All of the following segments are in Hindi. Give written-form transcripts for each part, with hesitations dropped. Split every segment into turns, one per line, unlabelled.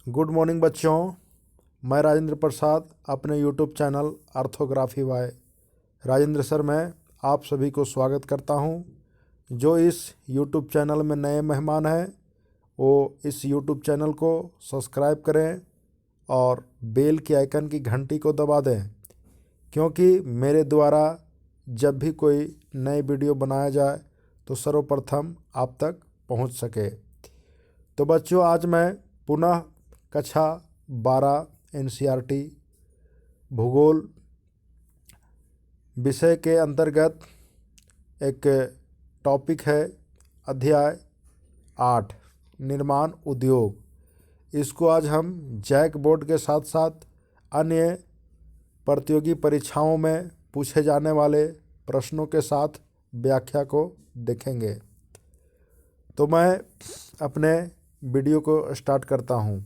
गुड मॉर्निंग बच्चों। मैं राजेंद्र प्रसाद अपने YouTube channel orthography by Rajendra sir में आप सभी को स्वागत करता हूं। जो इस यूट्यूब चैनल में नए मेहमान हैं वो इस यूट्यूब चैनल को सब्सक्राइब करें और बेल के आइकन की घंटी को दबा दें, क्योंकि मेरे द्वारा जब भी कोई नई वीडियो बनाया जाए तो सर्वप्रथम आप तक पहुंच सके। तो बच्चों, आज मैं पुनः कक्षा 12 एनसीईआरटी भूगोल विषय के अंतर्गत एक टॉपिक है अध्याय 8 निर्माण उद्योग। इसको आज हम जैक बोर्ड के साथ साथ अन्य प्रतियोगी परीक्षाओं में पूछे जाने वाले प्रश्नों के साथ व्याख्या को देखेंगे। तो मैं अपने वीडियो को स्टार्ट करता हूं।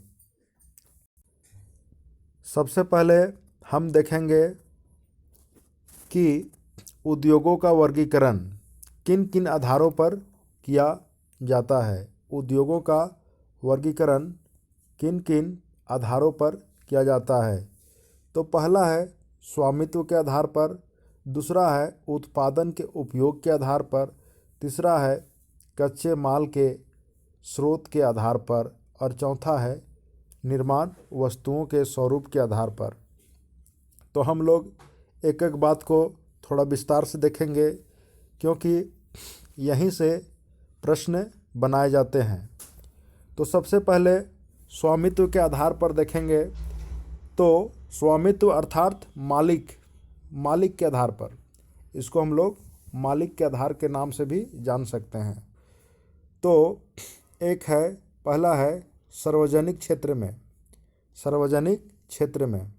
सबसे पहले हम देखेंगे कि उद्योगों का वर्गीकरण किन किन आधारों पर किया जाता है। उद्योगों का वर्गीकरण किन किन आधारों पर किया जाता है। तो पहला है स्वामित्व के आधार पर, दूसरा है उत्पादन के उपयोग के आधार पर, तीसरा है कच्चे माल के स्रोत के आधार पर और चौथा है निर्माण वस्तुओं के स्वरूप के आधार पर। तो हम लोग एक एक बात को थोड़ा विस्तार से देखेंगे, क्योंकि यहीं से प्रश्न बनाए जाते हैं। तो सबसे पहले स्वामित्व के आधार पर देखेंगे। तो स्वामित्व अर्थात मालिक के आधार पर, इसको हम लोग मालिक के आधार के नाम से भी जान सकते हैं। तो एक है, पहला है सार्वजनिक क्षेत्र में,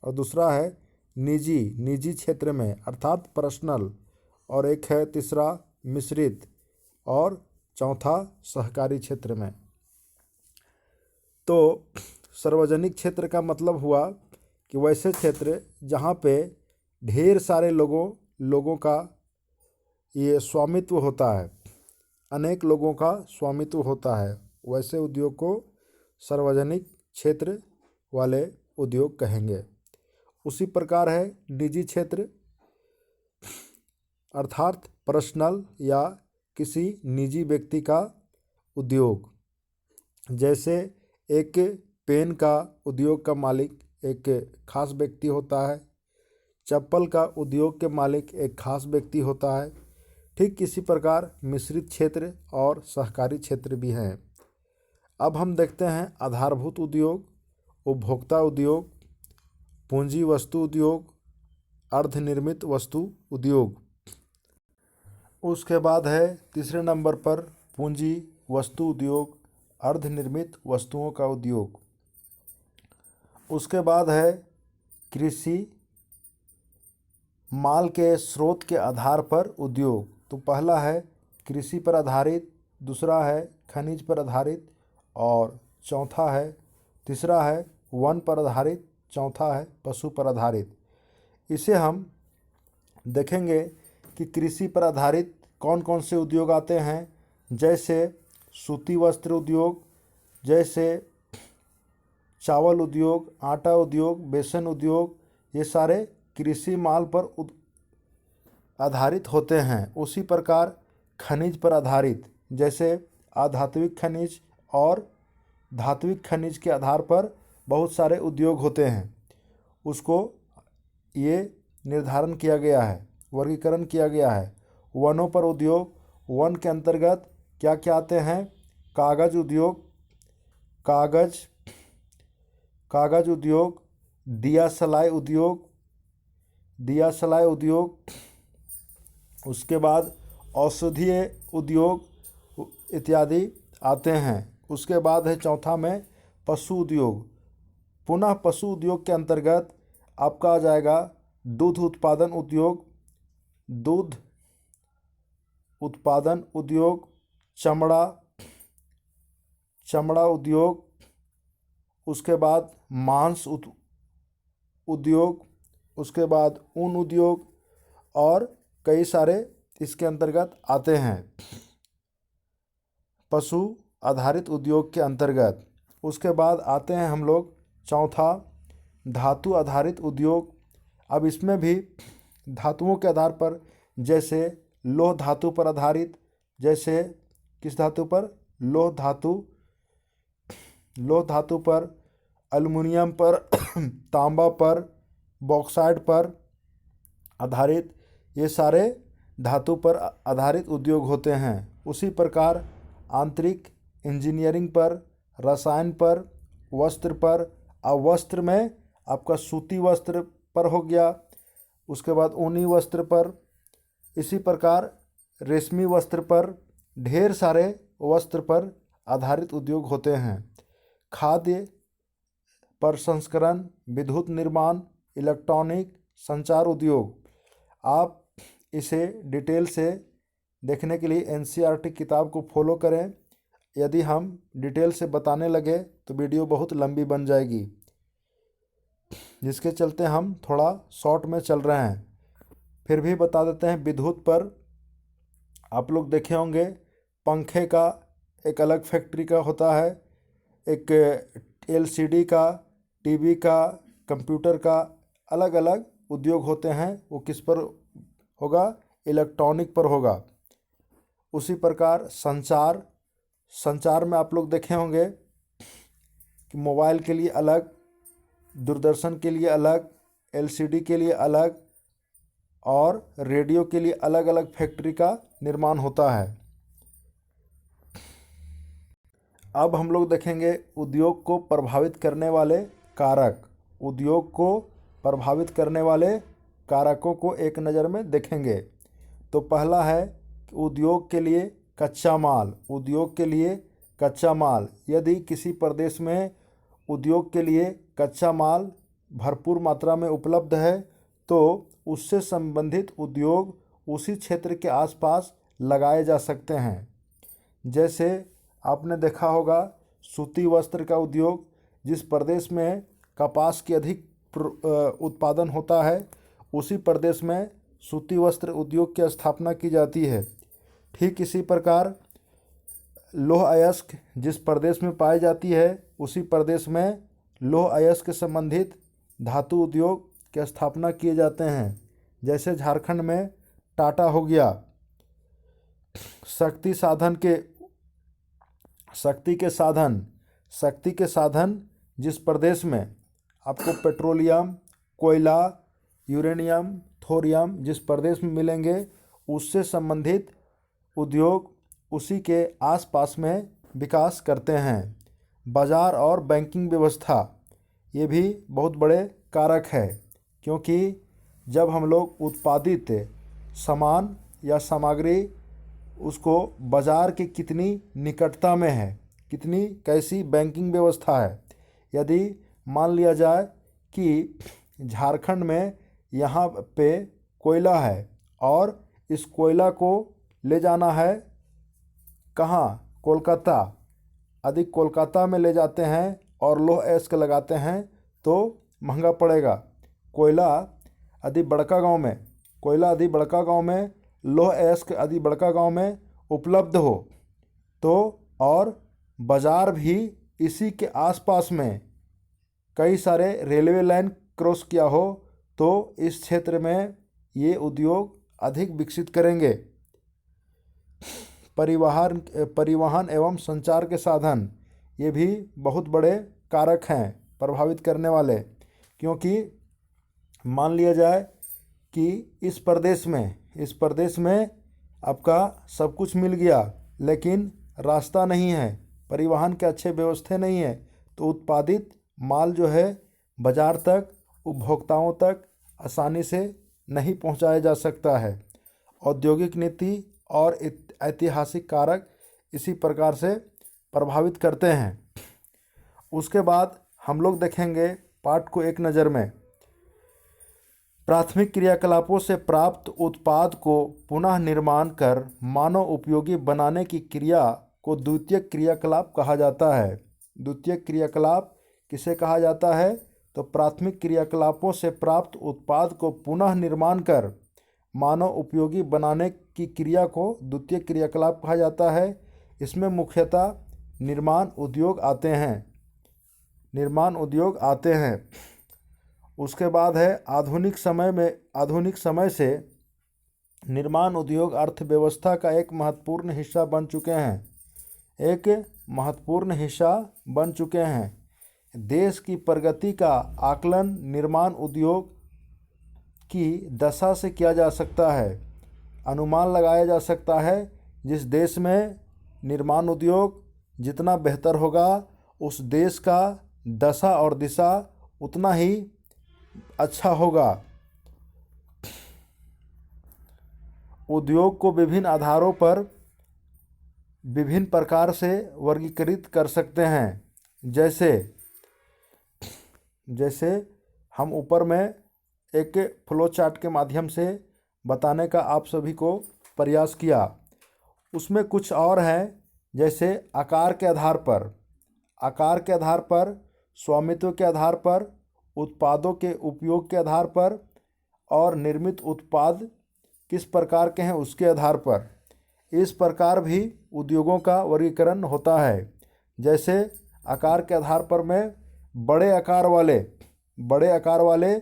और दूसरा है निजी क्षेत्र में अर्थात पर्सनल, और एक है तीसरा मिश्रित, और चौथा सहकारी क्षेत्र में। तो सार्वजनिक क्षेत्र का मतलब हुआ कि वैसे क्षेत्र जहाँ पे ढेर सारे लोगों का ये स्वामित्व होता है, अनेक लोगों का स्वामित्व होता है, वैसे उद्योग को सार्वजनिक क्षेत्र वाले उद्योग कहेंगे। उसी प्रकार है निजी क्षेत्र अर्थात पर्सनल या किसी निजी व्यक्ति का उद्योग। जैसे एक पेन का उद्योग का मालिक एक खास व्यक्ति होता है, चप्पल का उद्योग के मालिक एक खास व्यक्ति होता है। ठीक इसी प्रकार मिश्रित क्षेत्र और सहकारी क्षेत्र भी हैं। अब हम देखते हैं आधारभूत उद्योग, उपभोक्ता उद्योग, पूंजी वस्तु उद्योग, अर्धनिर्मित वस्तु उद्योग। उसके बाद है तीसरे नंबर पर पूंजी वस्तु उद्योग, अर्धनिर्मित वस्तुओं का उद्योग। उसके बाद है कृषि माल के स्रोत के आधार पर उद्योग। तो पहला है कृषि पर आधारित, दूसरा है खनिज पर आधारित, और तीसरा है वन पर आधारित, चौथा है पशु पर आधारित। इसे हम देखेंगे कि कृषि पर आधारित कौन कौन से उद्योग आते हैं। जैसे सूती वस्त्र उद्योग, जैसे चावल उद्योग, आटा उद्योग, बेसन उद्योग, ये सारे कृषि माल पर आधारित होते हैं। उसी प्रकार खनिज पर आधारित, जैसे अधात्विक खनिज और धात्विक खनिज के आधार पर बहुत सारे उद्योग होते हैं। उसको ये निर्धारण किया गया है, वर्गीकरण किया गया है। वनों पर उद्योग, वन के अंतर्गत क्या क्या आते हैं। कागज उद्योग, दिया सलाई उद्योग, उसके बाद औषधीय उद्योग इत्यादि आते हैं। उसके बाद है चौथा में पशु उद्योग। पुनः पशु उद्योग के अंतर्गत आपका आ जाएगा दूध उत्पादन उद्योग, चमड़ा उद्योग, उसके बाद मांस उद्योग, उसके बाद ऊन उद्योग, और कई सारे इसके अंतर्गत आते हैं पशु आधारित उद्योग के अंतर्गत। उसके बाद आते हैं हम लोग चौथा, धातु आधारित उद्योग। अब इसमें भी धातुओं के आधार पर, जैसे लौह धातु पर आधारित, जैसे किस धातु पर, लौह धातु पर, एल्युमिनियम पर, तांबा पर, बॉक्साइट पर आधारित, ये सारे धातु पर आधारित उद्योग होते हैं। उसी प्रकार आंतरिक इंजीनियरिंग पर, रसायन पर, वस्त्र पर। अब वस्त्र में आपका सूती वस्त्र पर हो गया, उसके बाद ऊनी वस्त्र पर, इसी प्रकार रेशमी वस्त्र पर, ढेर सारे वस्त्र पर आधारित उद्योग होते हैं। खाद्य प्रसंस्करण, विद्युत निर्माण, इलेक्ट्रॉनिक, संचार उद्योग। आप इसे डिटेल से देखने के लिए एनसीईआरटी किताब को फॉलो करें। यदि हम डिटेल से बताने लगे तो वीडियो बहुत लंबी बन जाएगी, जिसके चलते हम थोड़ा शॉर्ट में चल रहे हैं। फिर भी बता देते हैं। विद्युत पर आप लोग देखे होंगे, पंखे का एक अलग फैक्ट्री का होता है, एक एलसीडी का, टीवी का, कंप्यूटर का, अलग अलग उद्योग होते हैं। वो किस पर होगा, इलेक्ट्रॉनिक पर होगा। उसी प्रकार संचार में आप लोग देखे होंगे कि मोबाइल के लिए अलग, दूरदर्शन के लिए अलग, एलसीडी के लिए अलग और रेडियो के लिए अलग अलग फैक्ट्री का निर्माण होता है। अब हम लोग देखेंगे उद्योग को प्रभावित करने वाले कारक। उद्योग को प्रभावित करने वाले कारकों को एक नज़र में देखेंगे। तो पहला है कि उद्योग के लिए कच्चा माल। उद्योग के लिए कच्चा माल, यदि किसी प्रदेश में उद्योग के लिए कच्चा माल भरपूर मात्रा में उपलब्ध है तो उससे संबंधित उद्योग उसी क्षेत्र के आसपास लगाए जा सकते हैं। जैसे आपने देखा होगा सूती वस्त्र का उद्योग, जिस प्रदेश में कपास की अधिक उत्पादन होता है उसी प्रदेश में सूती वस्त्र उद्योग की स्थापना की जाती है। ठीक इसी प्रकार लौह अयस्क जिस प्रदेश में पाई जाती है उसी प्रदेश में लौह अयस्क के संबंधित धातु उद्योग की स्थापना किए जाते हैं। जैसे झारखंड में टाटा हो गया। शक्ति के साधन जिस प्रदेश में आपको पेट्रोलियम, कोयला, यूरेनियम, थोरियम जिस प्रदेश में मिलेंगे उससे संबंधित उद्योग उसी के आसपास में विकास करते हैं। बाजार और बैंकिंग व्यवस्था, ये भी बहुत बड़े कारक है, क्योंकि जब हम लोग उत्पादित सामान या सामग्री उसको बाज़ार की कितनी निकटता में है, कितनी कैसी बैंकिंग व्यवस्था है। यदि मान लिया जाए कि झारखंड में यहाँ पे कोयला है और इस कोयला को ले जाना है कहाँ, कोलकाता। यदि कोलकाता में ले जाते हैं और लौह अयस्क लगाते हैं तो महंगा पड़ेगा। कोयला यदि बड़का गांव में लौह अयस्क यदि बड़का गांव में उपलब्ध हो तो, और बाज़ार भी इसी के आसपास में कई सारे रेलवे लाइन क्रॉस किया हो तो इस क्षेत्र में ये उद्योग अधिक विकसित करेंगे। परिवहन एवं संचार के साधन, ये भी बहुत बड़े कारक हैं प्रभावित करने वाले, क्योंकि मान लिया जाए कि इस प्रदेश में आपका सब कुछ मिल गया लेकिन रास्ता नहीं है, परिवहन के अच्छे व्यवस्था नहीं है, तो उत्पादित माल जो है बाज़ार तक, उपभोक्ताओं तक आसानी से नहीं पहुंचाया जा सकता है। औद्योगिक नीति और ऐतिहासिक कारक इसी प्रकार से प्रभावित करते हैं। उसके बाद हम लोग देखेंगे पाठ को एक नज़र में, प्राथमिक क्रियाकलापों से प्राप्त उत्पाद को पुनः निर्माण कर मानव उपयोगी बनाने की क्रिया को द्वितीयक क्रियाकलाप कहा जाता है। द्वितीयक क्रियाकलाप किसे कहा जाता है? तो प्राथमिक क्रियाकलापों से प्राप्त उत्पाद को पुनः निर्माण कर मानव उपयोगी बनाने की क्रिया को द्वितीयक क्रियाकलाप कहा जाता है। इसमें मुख्यतः निर्माण उद्योग आते हैं। निर्माण उद्योग आते हैं। उसके बाद है आधुनिक समय से निर्माण उद्योग अर्थव्यवस्था का एक महत्वपूर्ण हिस्सा बन चुके हैं। देश की प्रगति का आकलन निर्माण उद्योग की दशा से किया जा सकता है। अनुमान लगाया जा सकता है जिस देश में निर्माण उद्योग जितना बेहतर होगा उस देश का दशा और दिशा उतना ही अच्छा होगा। उद्योग को विभिन्न आधारों पर विभिन्न प्रकार से वर्गीकृत कर सकते हैं। जैसे हम ऊपर में एक फ्लो चार्ट के माध्यम से बताने का आप सभी को प्रयास किया। उसमें कुछ और हैं, जैसे आकार के आधार पर, स्वामित्व के आधार पर, उत्पादों के उपयोग के आधार पर और निर्मित उत्पाद किस प्रकार के हैं उसके आधार पर। इस प्रकार भी उद्योगों का वर्गीकरण होता है। जैसे आकार के आधार पर में बड़े आकार वाले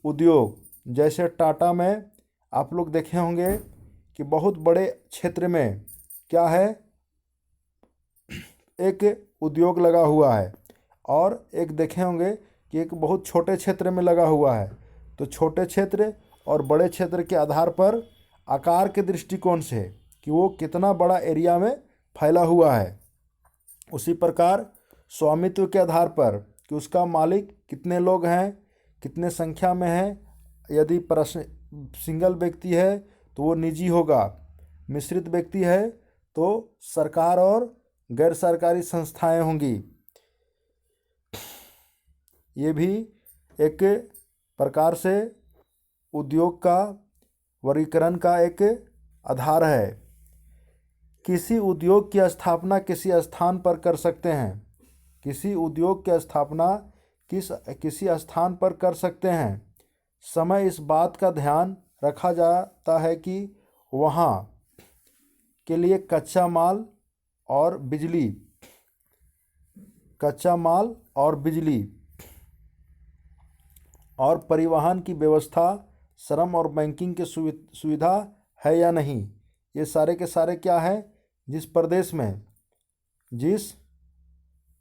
उद्योग, जैसे टाटा में आप लोग देखे होंगे कि बहुत बड़े क्षेत्र में क्या है, एक उद्योग लगा हुआ है, और एक देखे होंगे कि एक बहुत छोटे क्षेत्र में लगा हुआ है। तो छोटे क्षेत्र और बड़े क्षेत्र के आधार पर आकार के दृष्टिकोण से कि वो कितना बड़ा एरिया में फैला हुआ है। उसी प्रकार स्वामित्व के आधार पर कि उसका मालिक कितने लोग हैं, कितने संख्या में हैं। यदि सिंगल व्यक्ति है तो वो निजी होगा, मिश्रित व्यक्ति है तो सरकार और गैर सरकारी संस्थाएं होंगी। ये भी एक प्रकार से उद्योग का वर्गीकरण का एक आधार है। किसी उद्योग की स्थापना किसी स्थान पर कर सकते हैं। किसी स्थान पर कर सकते हैं। समय इस बात का ध्यान रखा जाता है कि वहाँ के लिए कच्चा माल और बिजली और परिवहन की व्यवस्था, श्रम और बैंकिंग की सुविधा है या नहीं। ये सारे के सारे क्या है, जिस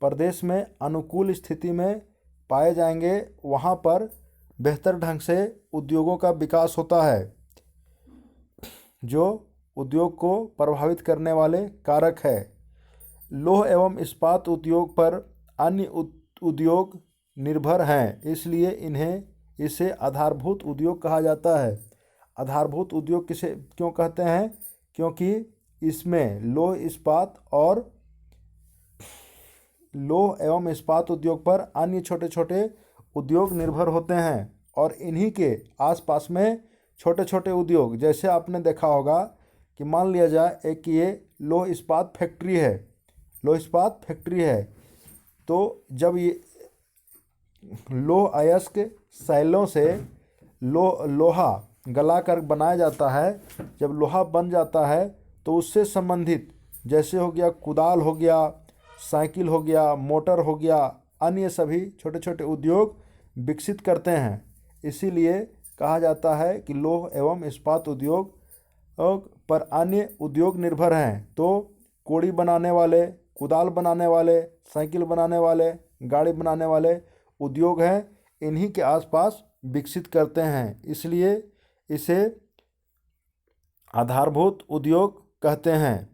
प्रदेश में अनुकूल स्थिति में पाए जाएंगे वहाँ पर बेहतर ढंग से उद्योगों का विकास होता है। जो उद्योग को प्रभावित करने वाले कारक है। लौह एवं इस्पात उद्योग पर अन्य उद्योग निर्भर हैं, इसलिए इसे आधारभूत उद्योग कहा जाता है। आधारभूत उद्योग किसे क्यों कहते हैं? क्योंकि इसमें लौह एवं इस्पात उद्योग पर अन्य छोटे छोटे उद्योग निर्भर होते हैं, और इन्हीं के आसपास में छोटे छोटे उद्योग, जैसे आपने देखा होगा कि मान लिया जाए एक ये लौह इस्पात फैक्ट्री है, तो जब ये लौह अयस्क शैलों से लोहा गलाकर बनाया जाता है, जब लोहा बन जाता है तो उससे संबंधित जैसे हो गया कुदाल हो गया, साइकिल हो गया, मोटर हो गया, अन्य सभी छोटे छोटे उद्योग विकसित करते हैं। इसीलिए कहा जाता है कि लौह एवं इस्पात उद्योग पर अन्य उद्योग निर्भर हैं। तो कोड़ी बनाने वाले, कुदाल बनाने वाले, साइकिल बनाने वाले, गाड़ी बनाने वाले उद्योग हैं, इन्हीं के आसपास विकसित करते हैं, इसलिए इसे आधारभूत उद्योग कहते हैं।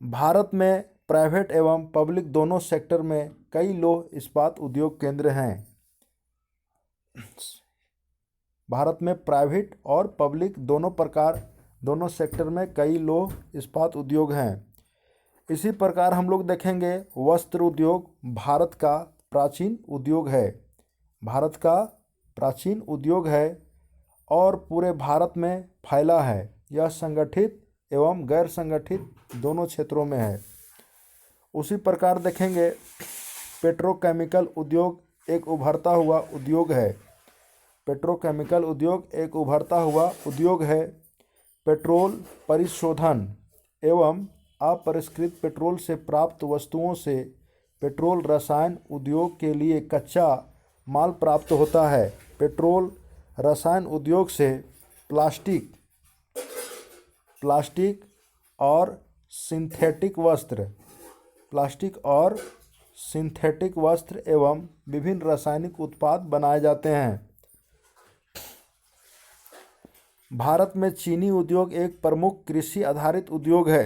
भारत में प्राइवेट एवं पब्लिक दोनों सेक्टर में कई लौह इस्पात उद्योग केंद्र हैं। भारत में प्राइवेट और पब्लिक दोनों सेक्टर में कई लौह इस्पात उद्योग हैं। इसी प्रकार हम लोग देखेंगे वस्त्र उद्योग भारत का प्राचीन उद्योग है और पूरे भारत में फैला है। यह संगठित एवं गैर संगठित दोनों क्षेत्रों में है। उसी प्रकार देखेंगे पेट्रोकेमिकल उद्योग एक उभरता हुआ उद्योग है। पेट्रोल परिशोधन एवं अपरिष्कृत पेट्रोल से प्राप्त वस्तुओं से पेट्रोल रसायन उद्योग के लिए कच्चा माल प्राप्त होता है। पेट्रोल रसायन उद्योग से प्लास्टिक और सिंथेटिक वस्त्र एवं विभिन्न रासायनिक उत्पाद बनाए जाते हैं। भारत में चीनी उद्योग एक प्रमुख कृषि आधारित उद्योग है।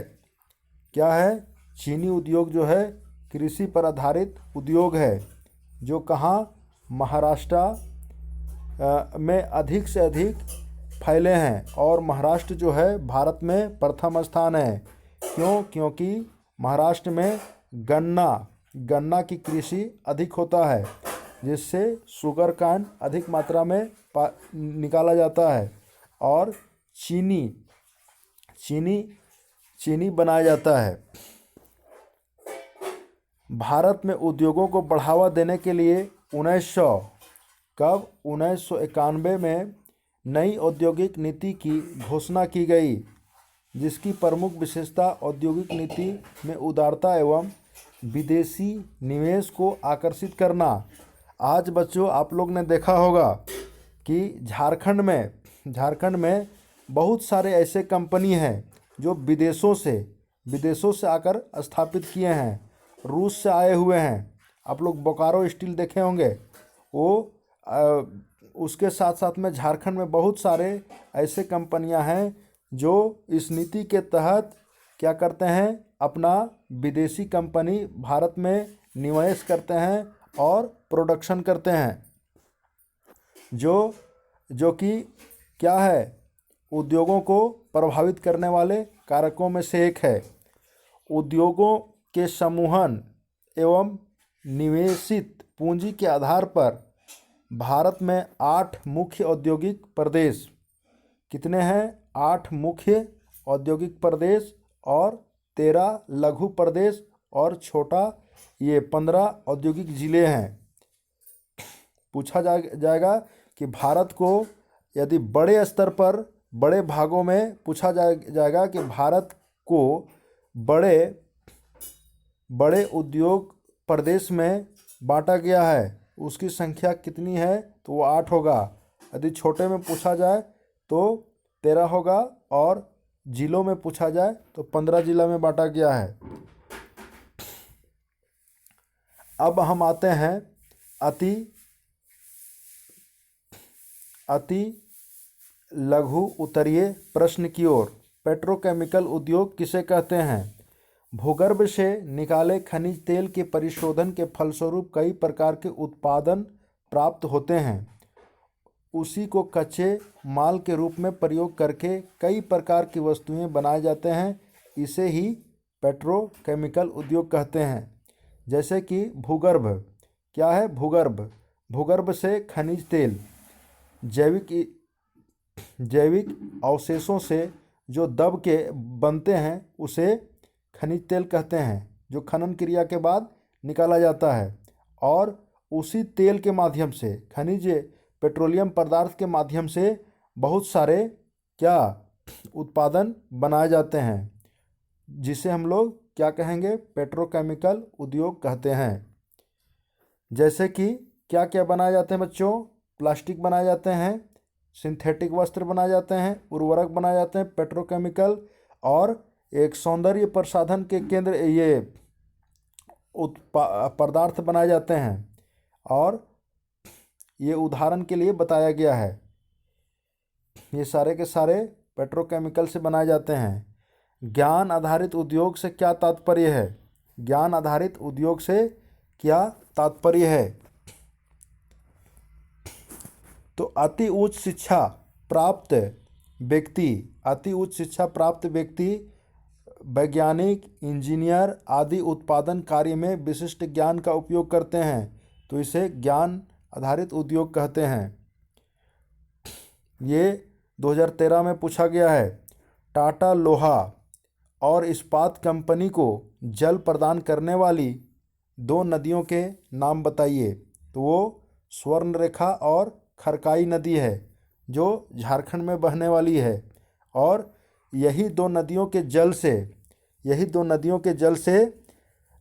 क्या है? चीनी उद्योग जो है कृषि पर आधारित उद्योग है, जो कहाँ? महाराष्ट्र में अधिक से अधिक फैले हैं और महाराष्ट्र जो है भारत में प्रथम स्थान है। क्यों? क्योंकि महाराष्ट्र में गन्ना की कृषि अधिक होता है, जिससे शुगर कैन अधिक मात्रा में निकाला जाता है और चीनी बनाया जाता है। भारत में उद्योगों को बढ़ावा देने के लिए 1991 में नई औद्योगिक नीति की घोषणा की गई, जिसकी प्रमुख विशेषता औद्योगिक नीति में उदारता एवं विदेशी निवेश को आकर्षित करना। आज बच्चों आप लोग ने देखा होगा कि झारखंड में बहुत सारे ऐसे कंपनी हैं जो विदेशों से आकर स्थापित किए हैं, रूस से आए हुए हैं। आप लोग बोकारो स्टील देखे होंगे, वो उसके साथ साथ में झारखंड में बहुत सारे ऐसे कंपनियां हैं जो इस नीति के तहत क्या करते हैं, अपना विदेशी कंपनी भारत में निवेश करते हैं और प्रोडक्शन करते हैं, जो कि क्या है, उद्योगों को प्रभावित करने वाले कारकों में से एक है। उद्योगों के समूहन एवं निवेशित पूंजी के आधार पर भारत में 8 मुख्य औद्योगिक प्रदेश कितने हैं? 8 मुख्य औद्योगिक प्रदेश और 13 लघु प्रदेश और छोटा ये 15 औद्योगिक जिले हैं। पूछा जाएगा कि भारत को यदि बड़े स्तर पर बड़े भागों में पूछा जाएगा कि भारत को बड़े उद्योग प्रदेश में बांटा गया है, उसकी संख्या कितनी है? तो वो 8 होगा। यदि छोटे में पूछा जाए तो 13 होगा और जिलों में पूछा जाए तो 15 जिला में बांटा गया है। अब हम आते हैं अति लघु उत्तरीय प्रश्न की ओर। पेट्रोकेमिकल उद्योग किसे कहते हैं? भूगर्भ से निकाले खनिज तेल के परिशोधन के फलस्वरूप कई प्रकार के उत्पादन प्राप्त होते हैं। उसी को कच्चे माल के रूप में प्रयोग करके कई प्रकार की वस्तुएं बनाए जाते हैं। इसे ही पेट्रोकेमिकल उद्योग कहते हैं। जैसे कि भूगर्भ, क्या है? भूगर्भ से खनिज तेल, जैविक अवशेषों से जो दब के बनते हैं उसे खनिज तेल कहते हैं, जो खनन क्रिया के बाद निकाला जाता है। और उसी तेल के माध्यम से, खनिज पेट्रोलियम पदार्थ के माध्यम से बहुत सारे क्या उत्पादन बनाए जाते हैं, जिसे हम लोग क्या कहेंगे? पेट्रोकेमिकल उद्योग कहते हैं। जैसे कि क्या क्या बनाए जाते हैं बच्चों? प्लास्टिक बनाए जाते हैं, सिंथेटिक वस्त्र बनाए जाते हैं, उर्वरक बनाए जाते हैं, पेट्रोकेमिकल और एक सौंदर्य प्रसाधन के केंद्र ये पदार्थ बनाए जाते हैं। और ये उदाहरण के लिए बताया गया है। ये सारे के सारे पेट्रोकेमिकल से बनाए जाते हैं। ज्ञान आधारित उद्योग से क्या तात्पर्य है? ज्ञान आधारित उद्योग से क्या तात्पर्य है? तो अति उच्च शिक्षा प्राप्त व्यक्ति वैज्ञानिक, इंजीनियर आदि उत्पादन कार्य में विशिष्ट ज्ञान का उपयोग करते हैं, तो इसे ज्ञान आधारित उद्योग कहते हैं। ये 2013 में पूछा गया है। टाटा लोहा और इस्पात कंपनी को जल प्रदान करने वाली 2 नदियों के नाम बताइए। तो वो स्वर्णरेखा और खरकाई नदी है, जो झारखंड में बहने वाली है। और यही दो नदियों के जल से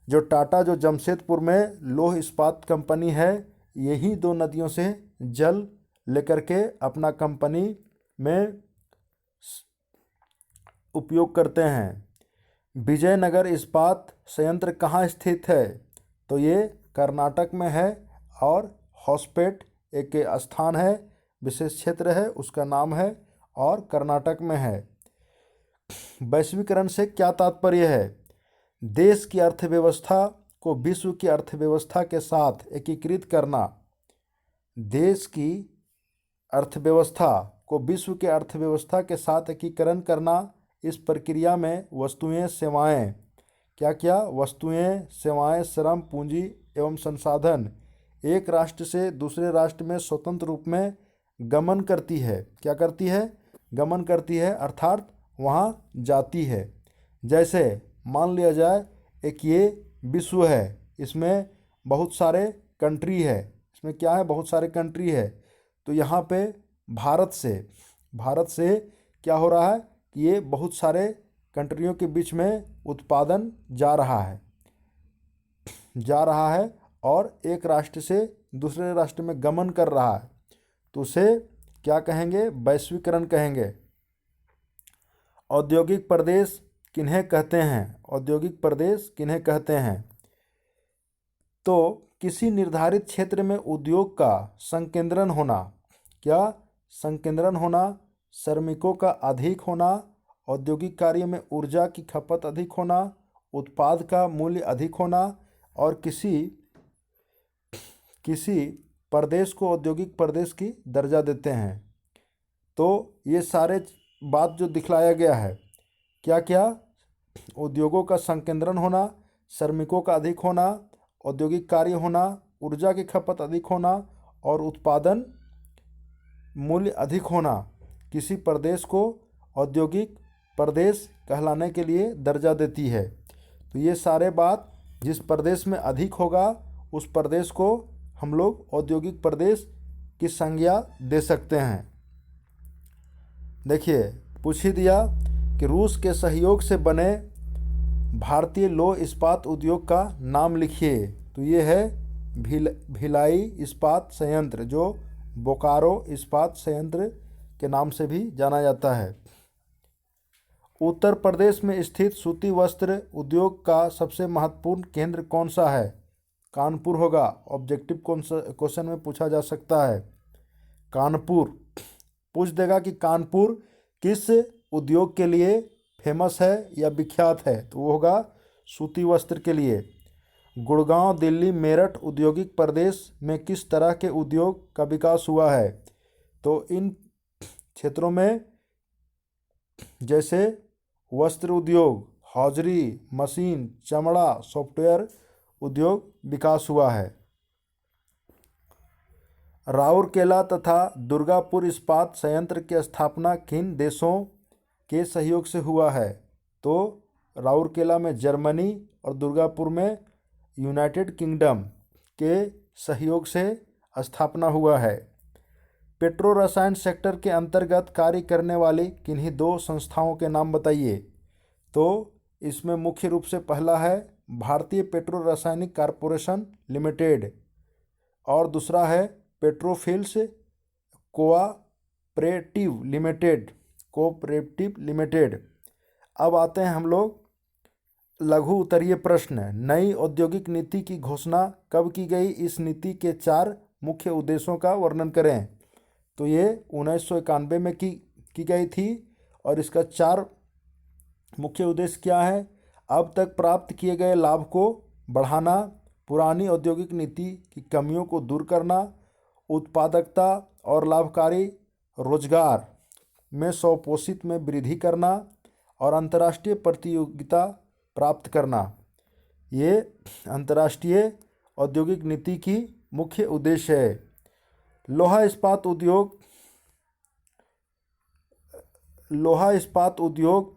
जो टाटा जो जमशेदपुर में लौह इस्पात कंपनी है, यही दो नदियों से जल लेकर के अपना कंपनी में उपयोग करते हैं। विजयनगर इस्पात संयंत्र कहाँ स्थित है? तो ये कर्नाटक में है और होसपेट एक स्थान है, विशेष क्षेत्र है, उसका नाम है और कर्नाटक में है। वैश्वीकरण से क्या तात्पर्य है? देश की अर्थव्यवस्था को विश्व की अर्थव्यवस्था के साथ एकीकृत करना। देश की अर्थव्यवस्था को विश्व के अर्थव्यवस्था के साथ एकीकरण करना। इस प्रक्रिया में वस्तुएं, सेवाएं, क्या क्या वस्तुएं, सेवाएं, श्रम, पूंजी एवं संसाधन एक राष्ट्र से दूसरे राष्ट्र में स्वतंत्र रूप में गमन करती है। क्या करती है? गमन करती है, अर्थात वहाँ जाती है। जैसे मान लिया जाए एक ये विश्व है, इसमें बहुत सारे कंट्री है, इसमें क्या है, बहुत सारे कंट्री है। तो यहाँ पे भारत से क्या हो रहा है कि ये बहुत सारे कंट्रियों के बीच में उत्पादन जा रहा है और एक राष्ट्र से दूसरे राष्ट्र में गमन कर रहा है। तो उसे क्या कहेंगे? वैश्वीकरण कहेंगे। औद्योगिक प्रदेश किन्हें कहते हैं? औद्योगिक प्रदेश किन्हें कहते हैं? तो किसी निर्धारित क्षेत्र में उद्योग का संकेंद्रण होना। क्या? संकेंद्रण होना, श्रमिकों का अधिक होना, औद्योगिक कार्य में ऊर्जा की खपत अधिक होना, उत्पाद का मूल्य अधिक होना और किसी प्रदेश को औद्योगिक प्रदेश की दर्जा देते हैं। तो ये सारे बात जो दिखलाया गया है, क्या क्या? उद्योगों का संकेंद्रण होना, श्रमिकों का अधिक होना, औद्योगिक कार्य होना, ऊर्जा की खपत अधिक होना और उत्पादन मूल्य अधिक होना किसी प्रदेश को औद्योगिक प्रदेश कहलाने के लिए दर्जा देती है। तो ये सारे बात जिस प्रदेश में अधिक होगा उस प्रदेश को हम लोग औद्योगिक प्रदेश की संज्ञा दे सकते हैं। देखिए, पूछ ही दिया कि रूस के सहयोग से बने भारतीय लौह इस्पात उद्योग का नाम लिखिए। तो ये है भिलाई इस्पात संयंत्र, जो बोकारो इस्पात संयंत्र के नाम से भी जाना जाता है। उत्तर प्रदेश में स्थित सूती वस्त्र उद्योग का सबसे महत्वपूर्ण केंद्र कौन सा है? कानपुर होगा। ऑब्जेक्टिव क्वेश्चन में पूछा जा सकता है। कानपुर पूछ देगा कि कानपुर किस उद्योग के लिए फेमस है या विख्यात है? तो वो होगा सूती वस्त्र के लिए। गुड़गांव, दिल्ली, मेरठ औद्योगिक प्रदेश में किस तरह के उद्योग का विकास हुआ है? तो इन क्षेत्रों में जैसे वस्त्र उद्योग, हौजरी, मशीन, चमड़ा, सॉफ्टवेयर उद्योग विकास हुआ है। राउरकेला तथा दुर्गापुर इस्पात संयंत्र की स्थापना किन देशों के सहयोग से हुआ है? तो राउरकेला में जर्मनी और दुर्गापुर में यूनाइटेड किंगडम के सहयोग से स्थापना हुआ है। पेट्रो रसायन सेक्टर के अंतर्गत कार्य करने वाली किन्हीं दो संस्थाओं के नाम बताइए। तो इसमें मुख्य रूप से पहला है भारतीय पेट्रो रासायनिक कॉरपोरेशन लिमिटेड और दूसरा है पेट्रोफिल्स कोऑपरेटिव लिमिटेड। अब आते हैं हम लोग लघु उत्तरीय प्रश्न। नई औद्योगिक नीति की घोषणा कब की गई? इस नीति के 4 मुख्य उद्देश्यों का वर्णन करें। तो ये 1991 में की गई थी और इसका 4 मुख्य उद्देश्य क्या है? अब तक प्राप्त किए गए लाभ को बढ़ाना, पुरानी औद्योगिक नीति की कमियों को दूर करना, उत्पादकता और लाभकारी रोजगार में स्वपोषित में वृद्धि करना और अंतर्राष्ट्रीय प्रतियोगिता प्राप्त करना। ये अंतर्राष्ट्रीय औद्योगिक नीति की मुख्य उद्देश्य है। लोहा इस्पात उद्योग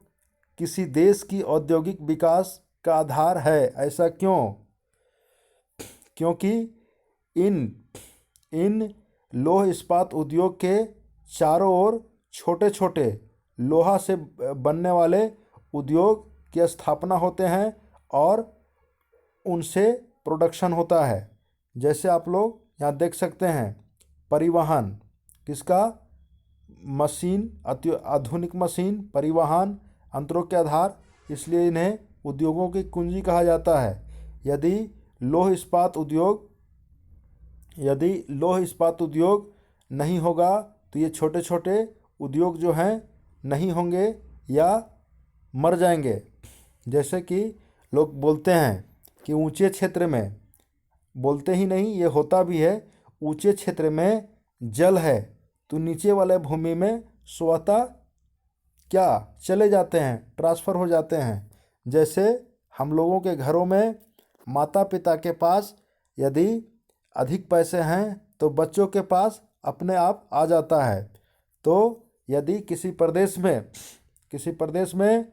किसी देश की औद्योगिक विकास का आधार है। ऐसा क्यों? क्योंकि इन लौह इस्पात उद्योग के चारों ओर छोटे छोटे लोहा से बनने वाले उद्योग की स्थापना होते हैं और उनसे प्रोडक्शन होता है। जैसे आप लोग यहाँ देख सकते हैं, परिवहन किसका, मशीन, आधुनिक मशीन, परिवहन, अंतरों के आधार, इसलिए इन्हें उद्योगों की कुंजी कहा जाता है। यदि लौह इस्पात उद्योग नहीं होगा तो ये छोटे छोटे उद्योग जो हैं नहीं होंगे या मर जाएंगे। जैसे कि लोग बोलते हैं कि ऊंचे क्षेत्र में, बोलते ही नहीं ये होता भी है, ऊंचे क्षेत्र में जल है तो नीचे वाले भूमि में स्वतः क्या चले जाते हैं, ट्रांसफ़र हो जाते हैं। जैसे हम लोगों के घरों में माता पिता के पास यदि अधिक पैसे हैं तो बच्चों के पास अपने आप आ जाता है। तो यदि किसी प्रदेश में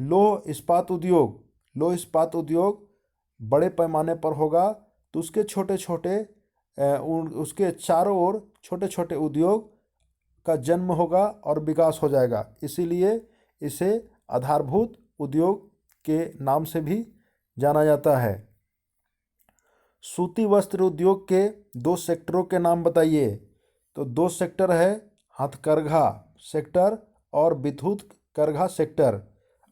लौह इस्पात उद्योग बड़े पैमाने पर होगा तो उसके उसके चारों ओर छोटे छोटे उद्योग का जन्म होगा और विकास हो जाएगा। इसीलिए इसे आधारभूत उद्योग के नाम से भी जाना जाता है। सूती वस्त्र उद्योग के 2 सेक्टरों के नाम बताइए। तो 2 सेक्टर है, हथकरघा सेक्टर और विद्युत करघा सेक्टर।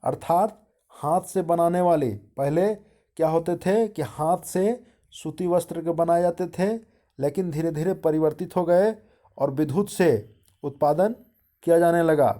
अर्थात हाथ से बनाने वाले, पहले क्या होते थे कि हाथ से सूती वस्त्र के बनाए जाते थे, लेकिन धीरे धीरे परिवर्तित हो गए और विद्युत से उत्पादन किया जाने लगा।